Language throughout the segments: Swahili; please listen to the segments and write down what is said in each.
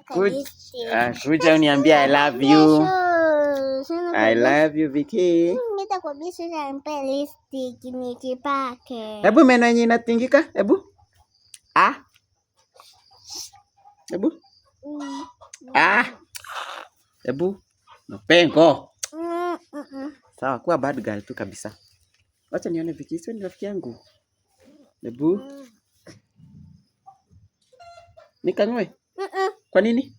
Kuja uniambia I love you. I love you Vicky. Hebu meno yenye inatingika, hebu. Hebu. Hebu. Mapengo. Sawa, kuwa bad girl tu kabisa. Wacha nione Vicky, sio ni rafiki yangu. Hebu. Nikang'oe? Kwa nini?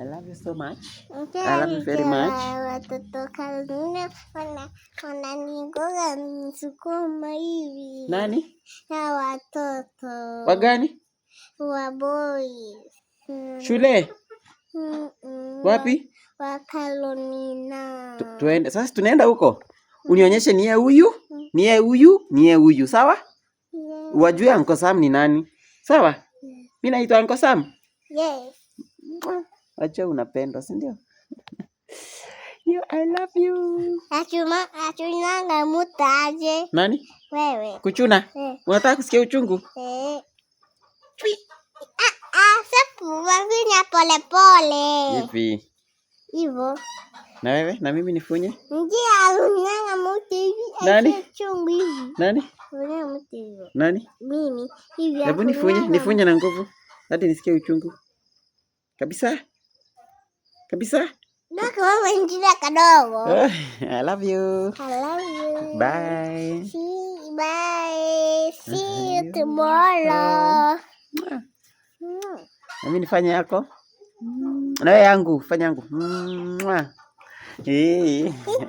I love you so much. I love you very much. Watoto kalina wananigonga nisukuma hivi. Nani? Na watoto. Wagani? Wa boy. Shule? Wapi? Wakalonina. Tuende. Sasa tunaenda huko. Unionyeshe ni huyu, ni huyu, ni huyu, sawa? Wajue Uncle Sam ni nani? Sawa? Mimi naitwa Uncle Sam. Yes. Acha unapenda, si ndio? I love you. Achunanga mutaje. Nani? Wewe. Kuchuna? Unataka kusikia uchungu? Sapu wafinya pole pole. Hivi. Hivyo. Na wewe? Na mimi nifunye? Njia unyanga muti hivi. Nani? Chungu hivi. Nani? Unyanga muti hivi. Nani? Mimi. Hivi. Hebu nifunye na nguvu. Hadi nisikie uchungu. Kabisa? Kabisa? Nako wewe njia kadogo. I love you. I love you. Bye. Bye. See you tomorrow. Mimi nifanye yako. Na wewe yangu, fanya yangu.